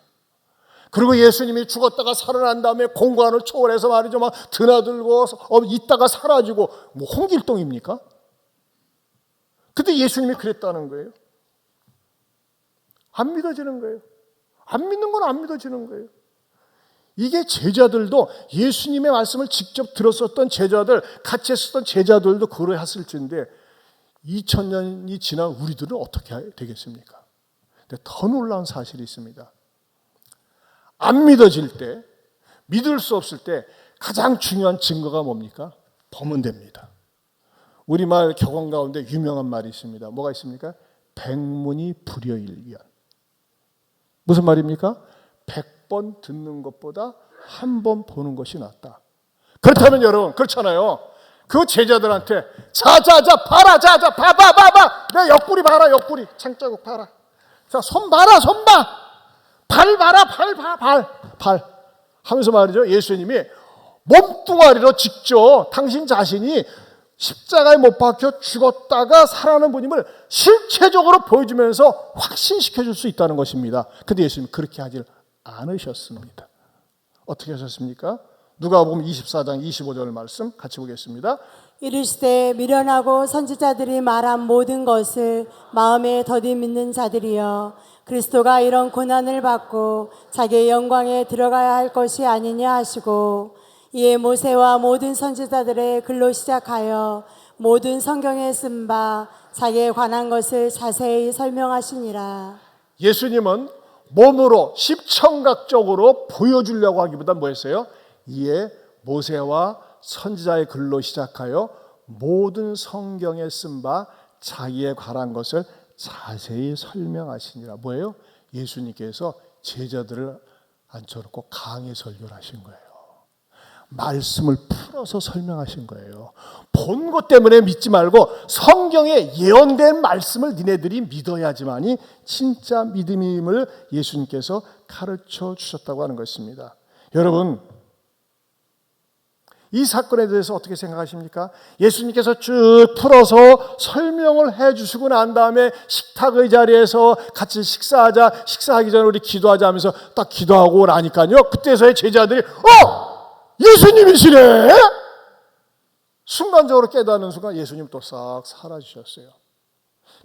그리고 예수님이 죽었다가 살아난 다음에 공간을 초월해서 말이죠, 막 드나들고 있다가 사라지고, 홍길동입니까? 근데 예수님이 그랬다는 거예요. 안 믿어지는 거예요. 안 믿는 건 안 믿어지는 거예요. 이게 제자들도, 예수님의 말씀을 직접 들었었던 제자들, 같이 했었던 제자들도 그러했을진데 2000년이 지난 우리들은 어떻게 되겠습니까? 근데 더 놀라운 사실이 있습니다. 안 믿어질 때, 믿을 수 없을 때 가장 중요한 증거가 뭡니까? 보면 됩니다. 우리말 격언 가운데 유명한 말이 있습니다. 뭐가 있습니까? 백문이 불여일견. 무슨 말입니까? 100번 듣는 것보다 한 번 보는 것이 낫다. 그렇다면 여러분, 그렇잖아요. 그 제자들한테 자자자 봐라, 자자 봐봐, 내 옆구리 봐라, 옆구리 창자국 봐라. 자, 손 봐라, 손 봐. 발 봐라, 발 하면서 말이죠, 예수님이 몸뚱아리로 직접 당신 자신이 십자가에 못 박혀 죽었다가 살아나는 분임을 실체적으로 보여주면서 확신시켜 줄 수 있다는 것입니다. 그런데 예수님은 그렇게 하질 않으셨습니다. 어떻게 하셨습니까? 누가복음 24장 25절 말씀 같이 보겠습니다. 이르시되 미련하고 선지자들이 말한 모든 것을 마음에 더디 믿는 자들이여, 그리스도가 이런 고난을 받고 자기의 영광에 들어가야 할 것이 아니냐 하시고, 이에 모세와 모든 선지자들의 글로 시작하여 모든 성경에 쓴 바 자기에 관한 것을 자세히 설명하시니라. 예수님은 몸으로 십청각적으로 보여주려고 하기보다 뭐였어요? 이에 모세와 선지자의 글로 시작하여 모든 성경에 쓴 바 자기에 관한 것을 자세히 설명하시니라. 뭐예요? 예수님께서 제자들을 앉혀놓고 강의 설교를 하신 거예요. 말씀을 풀어서 설명하신 거예요. 본 것 때문에 믿지 말고 성경에 예언된 말씀을 니네들이 믿어야지만이 진짜 믿음임을 예수님께서 가르쳐 주셨다고 하는 것입니다. 여러분, 이 사건에 대해서 어떻게 생각하십니까? 예수님께서 쭉 풀어서 설명을 해 주시고 난 다음에 식탁의 자리에서 같이 식사하기 전에 우리 기도하자 하면서 딱 기도하고 나니까요, 그때서야 제자들이 예수님이시래! 순간적으로 깨닫는 순간 예수님 또 싹 사라지셨어요.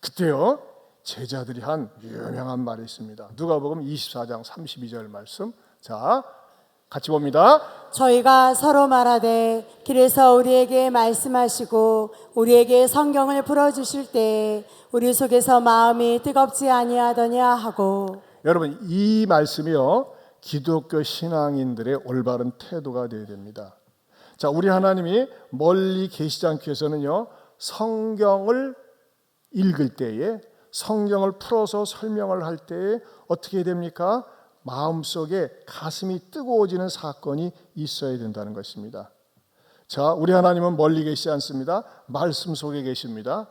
그때요, 제자들이 한 유명한 말이 있습니다. 누가복음 24장 32절 말씀. 자, 같이 봅니다. 저희가 서로 말하되 길에서 우리에게 말씀하시고 우리에게 성경을 풀어주실 때 우리 속에서 마음이 뜨겁지 아니하더냐 하고. 여러분, 이 말씀이요, 기독교 신앙인들의 올바른 태도가 되어야 됩니다. 자, 우리 하나님이 멀리 계시지 않기 위해서는요, 성경을 읽을 때에, 성경을 풀어서 설명을 할 때에 어떻게 해야 됩니까? 마음속에 가슴이 뜨거워지는 사건이 있어야 된다는 것입니다. 자, 우리 하나님은 멀리 계시지 않습니다. 말씀 속에 계십니다.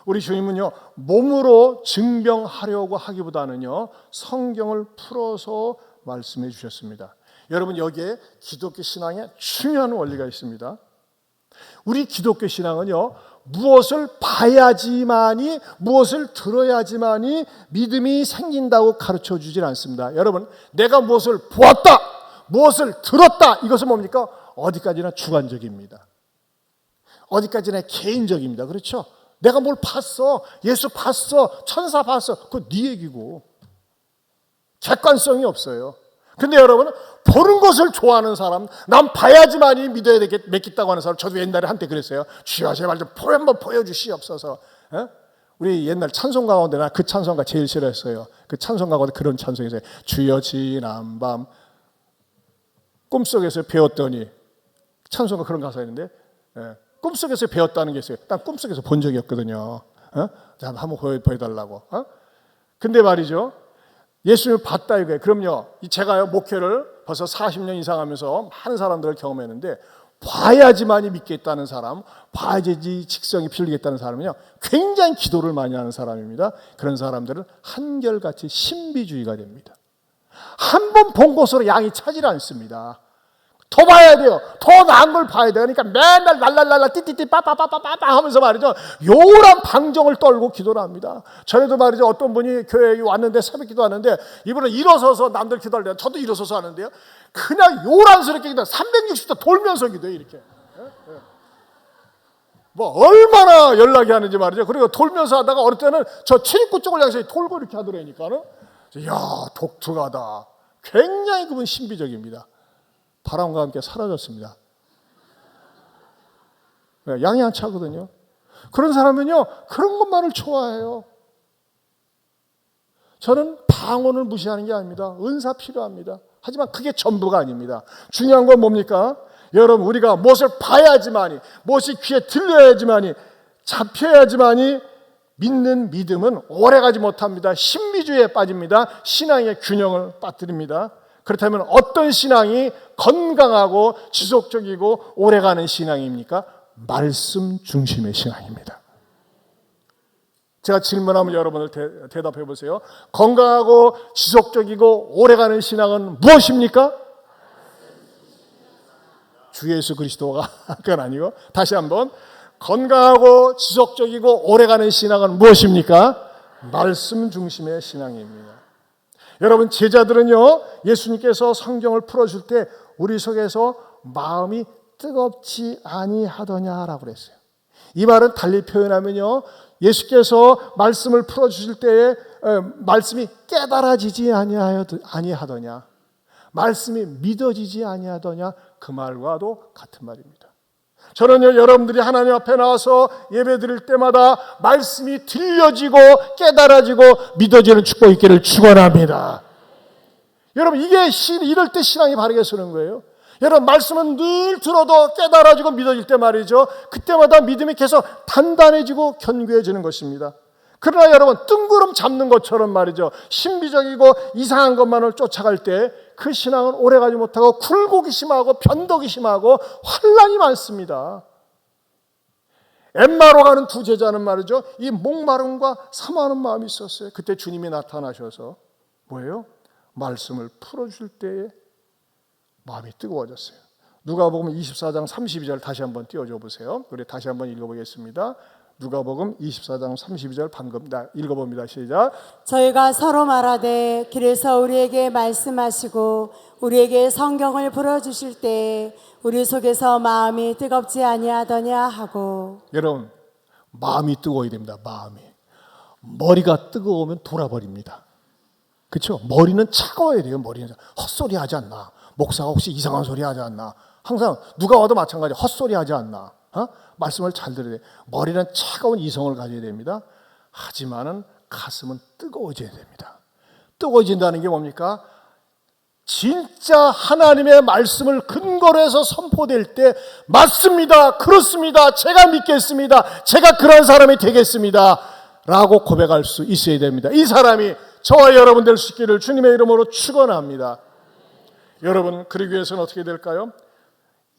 우리 주님은요, 몸으로 증명하려고 하기보다는요, 성경을 풀어서 말씀해 주셨습니다. 여러분, 여기에 기독교 신앙에 중요한 원리가 있습니다. 우리 기독교 신앙은요, 무엇을 봐야지만이, 무엇을 들어야지만이 믿음이 생긴다고 가르쳐 주질 않습니다. 여러분, 내가 무엇을 보았다, 무엇을 들었다, 이것은 뭡니까? 어디까지나 주관적입니다. 어디까지나 개인적입니다. 그렇죠? 내가 뭘 봤어, 예수 봤어, 천사 봤어, 그건 네 얘기고 객관성이 없어요. 근데 여러분, 보는 것을 좋아하는 사람, 난 봐야지만이 믿겠다고 하는 사람, 저도 옛날에 한때 그랬어요. 주여 제발 좀 한번 보여주시옵소서. 우리 옛날 찬송가 가운데 나 그 찬송가 제일 싫어했어요. 그 찬송가 가운데 그런 찬송이 있어요. 주여 지난밤 꿈속에서 배웠더니, 찬송가 그런 가사가 있는데, 꿈속에서 배웠다는 게 있어요. 난 꿈속에서 본 적이 없거든요. 자, 한번 보여달라고. 근데 말이죠, 예수님을 봤다 이거예요. 그럼요, 제가요 목회를 벌써 40년 이상 하면서 많은 사람들을 경험했는데, 봐야지만이 믿겠다는 사람, 봐야지 직성이 풀리겠다는 사람은요, 굉장히 기도를 많이 하는 사람입니다. 그런 사람들은 한결같이 신비주의가 됩니다. 한 번 본 것으로 양이 차질 않습니다. 더 봐야 돼요. 더 나은 걸 봐야 돼요. 그러니까 맨날 랄랄랄라 띠띠띠 빠빠빠빠빠 하면서 말이죠, 요란 방정을 떨고 기도를 합니다. 전에도 말이죠, 어떤 분이 교회에 왔는데, 새벽 기도 하는데, 이분은 일어서서 남들 기도할 때, 저도 일어서서 하는데요, 그냥 요란스럽게 기도, 360도 돌면서 기도해 이렇게. 뭐 얼마나 연락이 하는지 말이죠. 그리고 돌면서 하다가 어느 때는 저 출입구 쪽을 향해서 돌고 이렇게 하더라니까는, 이야 독특하다. 굉장히 그분 신비적입니다. 바람과 함께 사라졌습니다. 양이 안 차거든요. 그런 사람은요, 그런 것만을 좋아해요. 저는 방언을 무시하는 게 아닙니다. 은사 필요합니다. 하지만 그게 전부가 아닙니다. 중요한 건 뭡니까? 여러분, 우리가 무엇을 봐야지만이, 무엇이 귀에 들려야지만이, 잡혀야지만이 믿는 믿음은 오래가지 못합니다. 신비주의에 빠집니다. 신앙의 균형을 빠뜨립니다. 그렇다면 어떤 신앙이 건강하고 지속적이고 오래가는 신앙입니까? 말씀 중심의 신앙입니다. 제가 질문하면 여러분들 대답해 보세요. 건강하고 지속적이고 오래가는 신앙은 무엇입니까? 주 예수 그리스도가 그건 아니고, 다시 한번, 건강하고 지속적이고 오래가는 신앙은 무엇입니까? 말씀 중심의 신앙입니다. 여러분, 제자들은요, 예수님께서 성경을 풀어줄 때 우리 속에서 마음이 뜨겁지 아니하더냐라고 그랬어요. 이 말은 달리 표현하면요, 예수께서 말씀을 풀어주실 때에 말씀이 깨달아지지 아니하더냐, 말씀이 믿어지지 아니하더냐, 그 말과도 같은 말입니다. 저는요, 여러분들이 하나님 앞에 나와서 예배 드릴 때마다 말씀이 들려지고 깨달아지고 믿어지는 축복이 있기를 축원합니다. 여러분, 이럴 때 신앙이 바르게 서는 거예요. 여러분, 말씀은 늘 들어도 깨달아지고 믿어질 때 말이죠, 그때마다 믿음이 계속 단단해지고 견고해지는 것입니다. 그러나 여러분, 뜬구름 잡는 것처럼 말이죠, 신비적이고 이상한 것만을 쫓아갈 때 그 신앙은 오래가지 못하고 굴곡이 심하고 변덕이 심하고 환난이 많습니다. 엠마로 가는 두 제자는 말이죠, 이 목마름과 사모하는 마음이 있었어요. 그때 주님이 나타나셔서 뭐예요? 말씀을 풀어줄 때에 마음이 뜨거워졌어요. 누가복음 24장 32절 다시 한번 띄워줘 보세요. 우리 다시 한번 읽어보겠습니다. 누가복음 24장 32절 방금 읽어봅니다. 시작. 저희가 서로 말하되 길에서 우리에게 말씀하시고 우리에게 성경을 풀어주실 때 우리 속에서 마음이 뜨겁지 아니하더냐 하고. 여러분, 마음이 뜨거워야 됩니다. 마음이. 머리가 뜨거우면 돌아버립니다. 그렇죠? 머리는 차가워야 돼요. 머리는 헛소리 하지 않나, 목사가 혹시 이상한 소리 하지 않나, 항상 누가 와도 마찬가지, 헛소리 하지 않나, 말씀을 잘 들어야 돼요. 머리는 차가운 이성을 가져야 됩니다. 하지만은 가슴은 뜨거워져야 됩니다. 뜨거워진다는 게 뭡니까? 진짜 하나님의 말씀을 근거로 해서 선포될 때, 맞습니다, 그렇습니다, 제가 믿겠습니다, 제가 그런 사람이 되겠습니다 라고 고백할 수 있어야 됩니다. 이 사람이 저와 여러분 될 수 있기를 주님의 이름으로 축원합니다. 여러분, 그러기 위해서는 어떻게 될까요?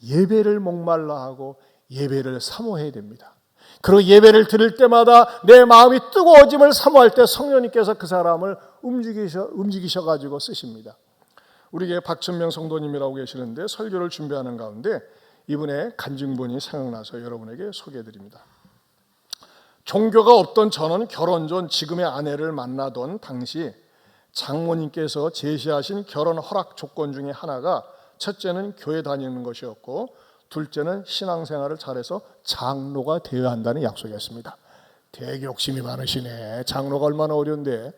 예배를 목말라 하고 예배를 사모해야 됩니다. 그리고 예배를 드릴 때마다 내 마음이 뜨거워짐을 사모할 때 성령님께서 그 사람을 움직이셔가지고 쓰십니다. 우리에게 박천명 성도님이라고 계시는데 설교를 준비하는 가운데 이분의 간증본이 생각나서 여러분에게 소개해드립니다. 종교가 없던 저는 결혼 전 지금의 아내를 만나던 당시 장모님께서 제시하신 결혼 허락 조건 중에 하나가 첫째는 교회 다니는 것이었고 둘째는 신앙생활을 잘해서 장로가 되어야 한다는 약속이었습니다. 되게 욕심이 많으시네. 장로가 얼마나 어려운데.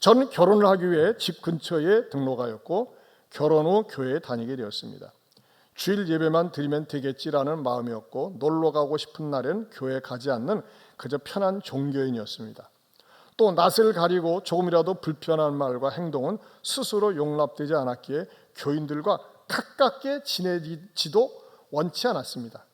저는 결혼을 하기 위해 집 근처에 등록하였고 결혼 후 교회에 다니게 되었습니다. 주일 예배만 드리면 되겠지라는 마음이었고 놀러 가고 싶은 날엔 교회에 가지 않는 그저 편한 종교인이었습니다. 또 낯을 가리고 조금이라도 불편한 말과 행동은 스스로 용납되지 않았기에 교인들과 가깝게 지내지도 원치 않았습니다.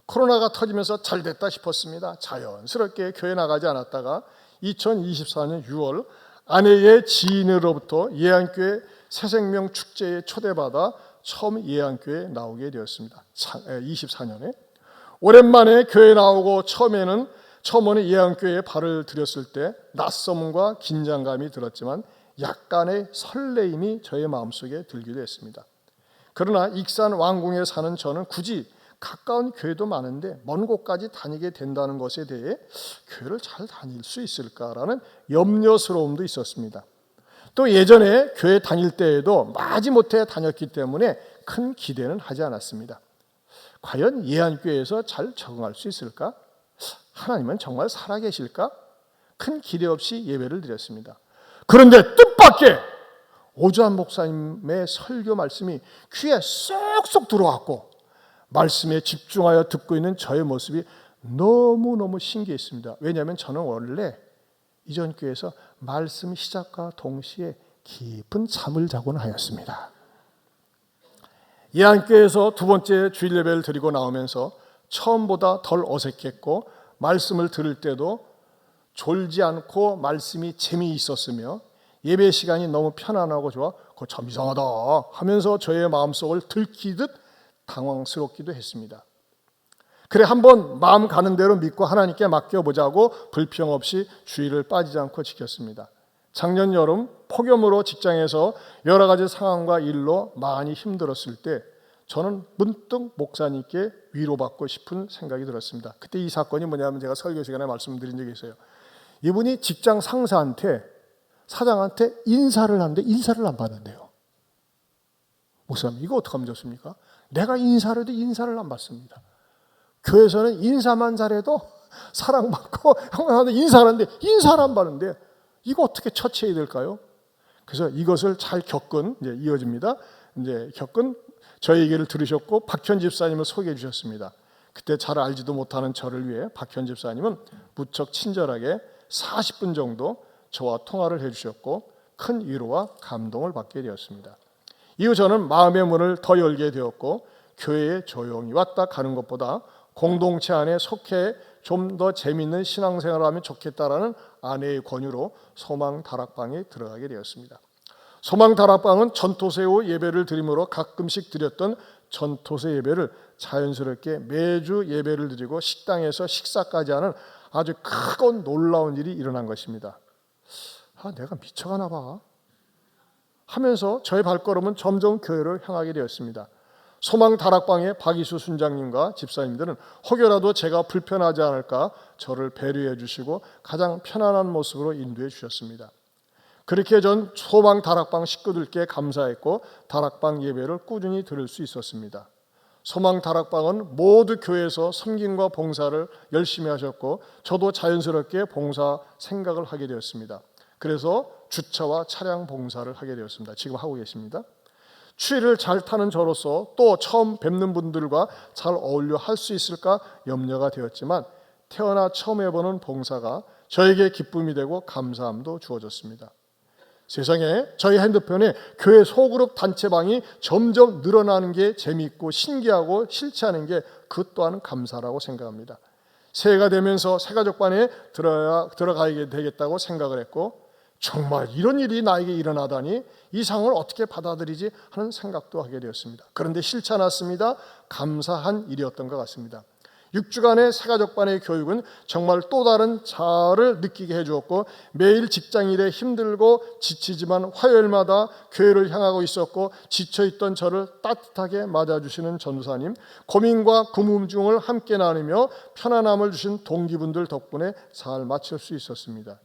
코로나가 터지면서 잘 됐다 싶었습니다. 자연스럽게 교회 나가지 않았다가 2024년 6월 아내의 지인으로부터 예안교회 새생명 축제에 초대받아 처음 예안교회에 나오게 되었습니다. 24년에 오랜만에 교회에 나오고 처음에는 예안교회에 발을 들였을 때 낯섦과 긴장감이 들었지만 약간의 설레임이 저의 마음속에 들기도 했습니다. 그러나 익산 왕궁에 사는 저는 굳이 가까운 교회도 많은데 먼 곳까지 다니게 된다는 것에 대해 교회를 잘 다닐 수 있을까라는 염려스러움도 있었습니다. 또 예전에 교회 다닐 때에도 마지못해 다녔기 때문에 큰 기대는 하지 않았습니다. 과연 예안교회에서 잘 적응할 수 있을까? 하나님은 정말 살아계실까? 큰 기대 없이 예배를 드렸습니다. 그런데 뜻밖의 오주환 목사님의 설교 말씀이 귀에 쏙쏙 들어왔고 말씀에 집중하여 듣고 있는 저의 모습이 너무너무 신기했습니다. 왜냐하면 저는 원래 이전 교회에서 말씀 시작과 동시에 깊은 잠을 자곤 하였습니다. 예안교회에서 두 번째 주일 예배를 드리고 나오면서 처음보다 덜 어색했고 말씀을 들을 때도 졸지 않고 말씀이 재미있었으며 예배 시간이 너무 편안하고 좋아 그거 참 이상하다 하면서 저의 마음속을 들키듯 당황스럽기도 했습니다. 그래 한번 마음 가는 대로 믿고 하나님께 맡겨보자고 불평 없이 주일을 빠지지 않고 지켰습니다. 작년 여름 폭염으로 직장에서 여러 가지 상황과 일로 많이 힘들었을 때 저는 문득 목사님께 위로받고 싶은 생각이 들었습니다. 그때 이 사건이 뭐냐면 제가 설교 시간에 말씀드린 적이 있어요. 이분이 직장 상사한테 사장한테 인사를 하는데 인사를 안 받는데요. 목사님 이거 어떻게 하면 좋습니까? 내가 인사를 해도 인사를 안 받습니다. 교회에서는 인사만 잘해도 사랑받고 형한테 인사를 하는데 인사를 안 받는데 이거 어떻게 처치해야 될까요? 그래서 이것을 잘 겪은 이제 이어집니다. 이제 겪은 저희 얘기를 들으셨고 박현 집사님을 소개해 주셨습니다. 그때 잘 알지도 못하는 저를 위해 박현 집사님은 무척 친절하게 40분 정도 저와 통화를 해주셨고 큰 위로와 감동을 받게 되었습니다. 이후 저는 마음의 문을 더 열게 되었고 교회에 조용히 왔다 가는 것보다 공동체 안에 속해 좀 더 재미있는 신앙생활을 하면 좋겠다라는 아내의 권유로 소망 다락방에 들어가게 되었습니다. 소망 다락방은 전토세 후 예배를 드림으로 가끔씩 드렸던 전토세 예배를 자연스럽게 매주 예배를 드리고 식당에서 식사까지 하는 아주 크고 놀라운 일이 일어난 것입니다. 내가 미쳐가나 봐 하면서 저의 발걸음은 점점 교회를 향하게 되었습니다. 소망 다락방의 박이수 순장님과 집사님들은 혹여라도 제가 불편하지 않을까 저를 배려해 주시고 가장 편안한 모습으로 인도해 주셨습니다. 그렇게 전 소망 다락방 식구들께 감사했고 다락방 예배를 꾸준히 들을 수 있었습니다. 소망 다락방은 모두 교회에서 섬김과 봉사를 열심히 하셨고 저도 자연스럽게 봉사 생각을 하게 되었습니다. 그래서 주차와 차량 봉사를 하게 되었습니다. 지금 하고 계십니다. 추위를 잘 타는 저로서 또 처음 뵙는 분들과 잘 어울려 할 수 있을까 염려가 되었지만 태어나 처음 해보는 봉사가 저에게 기쁨이 되고 감사함도 주어졌습니다. 세상에 저희 핸드폰에 교회 소그룹 단체방이 점점 늘어나는 게 재미있고 신기하고 실체하는 게 그 또한 감사라고 생각합니다. 새해가 되면서 새가족반에 들어가야 되겠다고 생각을 했고 정말 이런 일이 나에게 일어나다니 이 상황을 어떻게 받아들이지 하는 생각도 하게 되었습니다. 그런데 싫지 않았습니다. 감사한 일이었던 것 같습니다. 6주간의 새가족반의 교육은 정말 또 다른 자아를 느끼게 해주었고, 매일 직장일에 힘들고 지치지만 화요일마다 교회를 향하고 있었고, 지쳐있던 저를 따뜻하게 맞아주시는 전도사님, 고민과 궁금증을 함께 나누며 편안함을 주신 동기분들 덕분에 잘 마칠 수 있었습니다.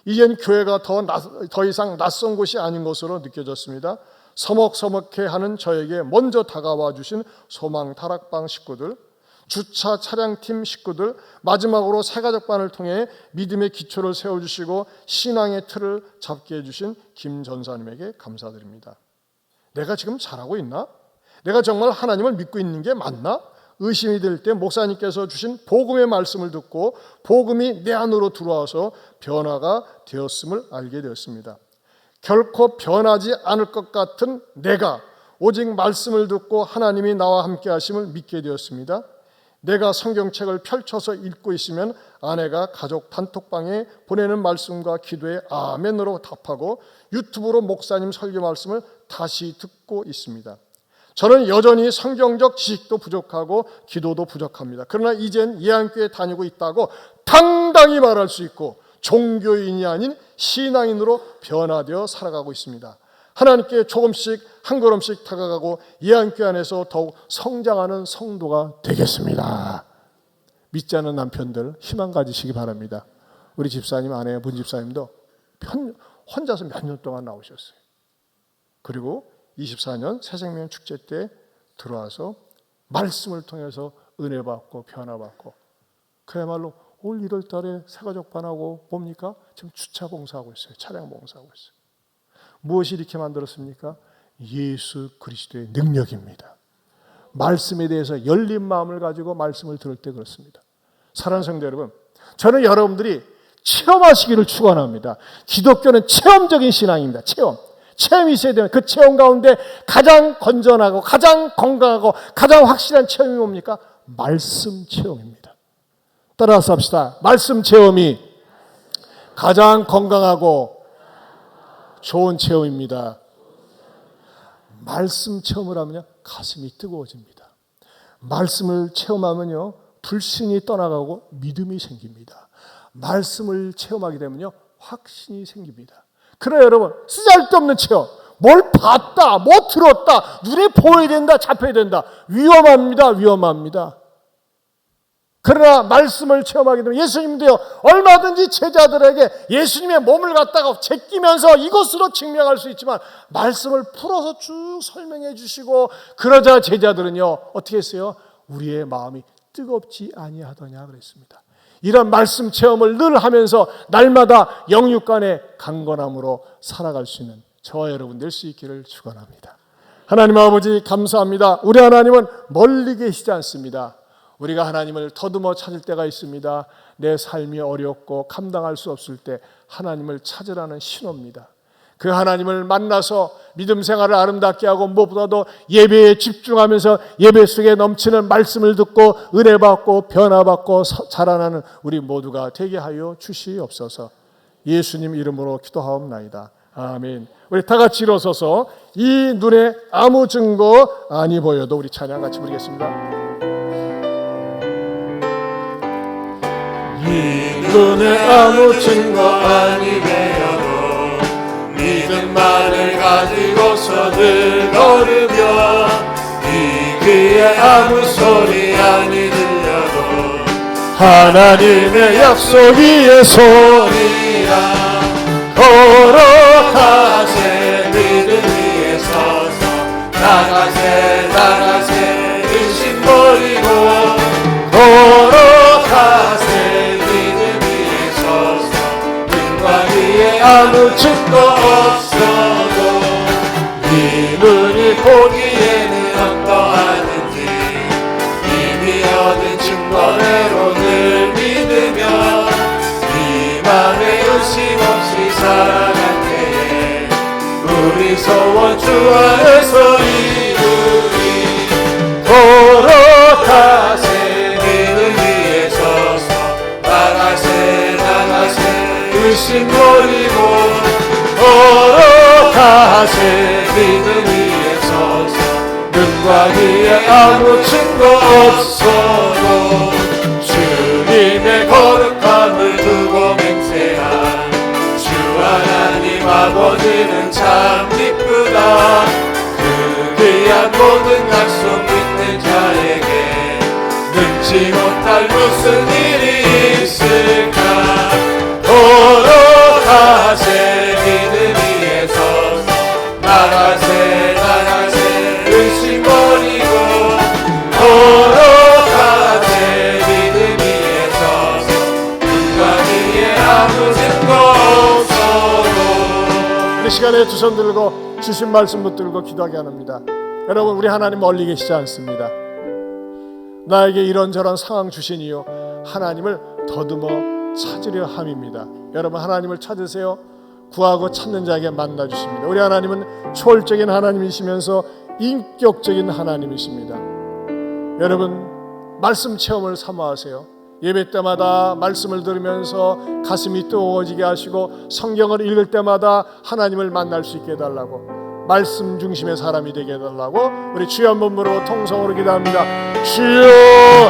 이젠 교회가 더 이상 낯선 곳이 아닌 것으로 느껴졌습니다. 서먹서먹해하는 저에게 먼저 다가와 주신 소망 다락방 식구들, 주차 차량팀 식구들, 마지막으로 새가족반을 통해 믿음의 기초를 세워주시고 신앙의 틀을 잡게 해주신 김 전사님에게 감사드립니다. 내가 지금 잘하고 있나? 내가 정말 하나님을 믿고 있는 게 맞나? 의심이 들 때 목사님께서 주신 복음의 말씀을 듣고 복음이 내 안으로 들어와서 변화가 되었음을 알게 되었습니다. 결코 변하지 않을 것 같은 내가 오직 말씀을 듣고 하나님이 나와 함께 하심을 믿게 되었습니다. 내가 성경책을 펼쳐서 읽고 있으면 아내가 가족 단톡방에 보내는 말씀과 기도에 아멘으로 답하고 유튜브로 목사님 설교 말씀을 다시 듣고 있습니다. 저는 여전히 성경적 지식도 부족하고 기도도 부족합니다. 그러나 이젠 예안교회 다니고 있다고 당당히 말할 수 있고 종교인이 아닌 신앙인으로 변화되어 살아가고 있습니다. 하나님께 조금씩 한 걸음씩 다가가고 예안교회 안에서 더욱 성장하는 성도가 되겠습니다. 믿지 않는 남편들 희망 가지시기 바랍니다. 우리 집사님 아내 문 집사님도 혼자서 몇 년 동안 나오셨어요. 그리고 24년 새생명 축제 때 들어와서 말씀을 통해서 은혜 받고 변화 받고, 그야말로 올 1월 달에 새가족반하고 뭡니까? 지금 주차 봉사하고 있어요. 차량 봉사하고 있어요. 무엇이 이렇게 만들었습니까? 예수 그리스도의 능력입니다. 말씀에 대해서 열린 마음을 가지고 말씀을 들을 때 그렇습니다. 사랑하는 성도 여러분, 저는 여러분들이 체험하시기를 축원합니다. 기독교는 체험적인 신앙입니다. 체험이 있어야 되는, 그 체험 가운데 가장 건전하고 가장 건강하고 가장 확실한 체험이 뭡니까? 말씀 체험입니다. 따라서 합시다. 말씀 체험이 가장 건강하고 좋은 체험입니다. 말씀 체험을 하면요, 가슴이 뜨거워집니다. 말씀을 체험하면요, 불신이 떠나가고 믿음이 생깁니다. 말씀을 체험하게 되면요, 확신이 생깁니다. 그래요, 여러분. 쓰잘데없는 체험. 뭘 봤다, 뭐 들었다, 눈에 보여야 된다, 잡혀야 된다. 위험합니다. 그러나 말씀을 체험하게 되면 예수님도요, 얼마든지 제자들에게 예수님의 몸을 갖다가 제끼면서 이것으로 증명할 수 있지만 말씀을 풀어서 쭉 설명해 주시고, 그러자 제자들은요 어떻게 했어요? 우리의 마음이 뜨겁지 아니하더냐 그랬습니다. 이런 말씀 체험을 늘 하면서 날마다 영육간의 강건함으로 살아갈 수 있는 저와 여러분 될 수 있기를 축원합니다. 하나님 아버지 감사합니다. 우리 하나님은 멀리 계시지 않습니다. 우리가 하나님을 더듬어 찾을 때가 있습니다. 내 삶이 어렵고 감당할 수 없을 때 하나님을 찾으라는 신호입니다. 그 하나님을 만나서 믿음 생활을 아름답게 하고 무엇보다도 예배에 집중하면서 예배 속에 넘치는 말씀을 듣고 은혜 받고 변화 받고 자라나는 우리 모두가 되게 하여 주시옵소서. 예수님 이름으로 기도하옵나이다. 아멘. 우리 다 같이 일어서서 이 눈에 아무 증거 아니 보여도 우리 찬양 같이 부르겠습니다. 이 눈에 아무 증거 아니 되어도 믿음만을 가지고서 늘 걸으며 이 귀에 아무 소리 아니 들려도 하나님의 약속이의 소리라 걸어가세 믿음 위에 서서 나가세 의심 버리고 걸어가세 믿음 위에 서서 눈과 귀에 아무 증거 없어도 이 눈이 보기에는 어떠하든지 이미 얻은 증거대로 늘 믿으며 이 맘에 의심 없이 살아갈 때에 우리 소원 주 안에서 이루리 걸어가세 믿음 위에 서서 나가세 의심 버리고 걸어가세 믿음 위에 서서 눈과 귀에 아무 증거 없어도 아버지는 참 기쁘다. 그 귀한 모든 약속 믿는 자에게 능치 못할 무슨 일이 있을까. 걸어가세 믿음 위에 서서 나가세 나가세 의심 버리고 걸어가세 믿음 위에 서서 눈과 귀에 아무 증거 없어도. 우리 시간에 두 손 들고 주신 말씀 붙들고 기도하게 합니다. 여러분, 우리 하나님 멀리 계시지 않습니다. 나에게 이런저런 상황 주신 이유 하나님을 더듬어 찾으려 함입니다. 여러분, 하나님을 찾으세요. 구하고 찾는 자에게 만나 주십니다. 우리 하나님은 초월적인 하나님이시면서 인격적인 하나님이십니다. 여러분, 말씀 체험을 삼아하세요. 예배 때마다 말씀을 들으면서 가슴이 뜨거워지게 하시고 성경을 읽을 때마다 하나님을 만날 수 있게 해달라고, 말씀 중심의 사람이 되게 해달라고 우리 주여 한 번으로 통성으로 기도합니다. 주여!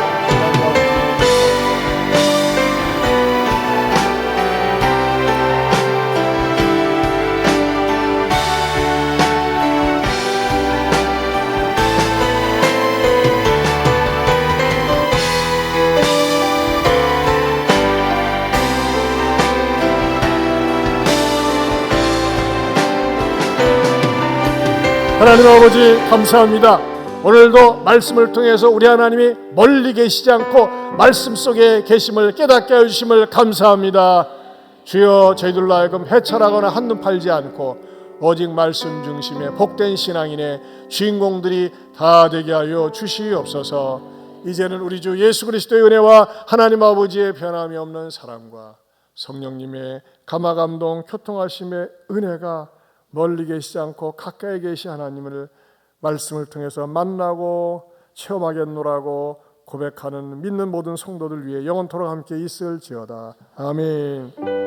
하나님 아버지, 감사합니다. 오늘도 말씀을 통해서 우리 하나님이 멀리 계시지 않고 말씀 속에 계심을 깨닫게 해주심을 감사합니다. 주여, 저희들로 하여금 해찰하거나 한눈 팔지 않고 오직 말씀 중심의 복된 신앙인의 주인공들이 다 되게 하여 주시옵소서. 이제는 우리 주 예수 그리스도의 은혜와 하나님 아버지의 변함이 없는 사랑과 성령님의 감화감동 교통하심의 은혜가 멀리 계시지 않고 가까이 계신 하나님을 말씀을 통해서 만나고 체험하겠노라고 고백하는 믿는 모든 성도들 위해 영원토록 함께 있을지어다. 아멘.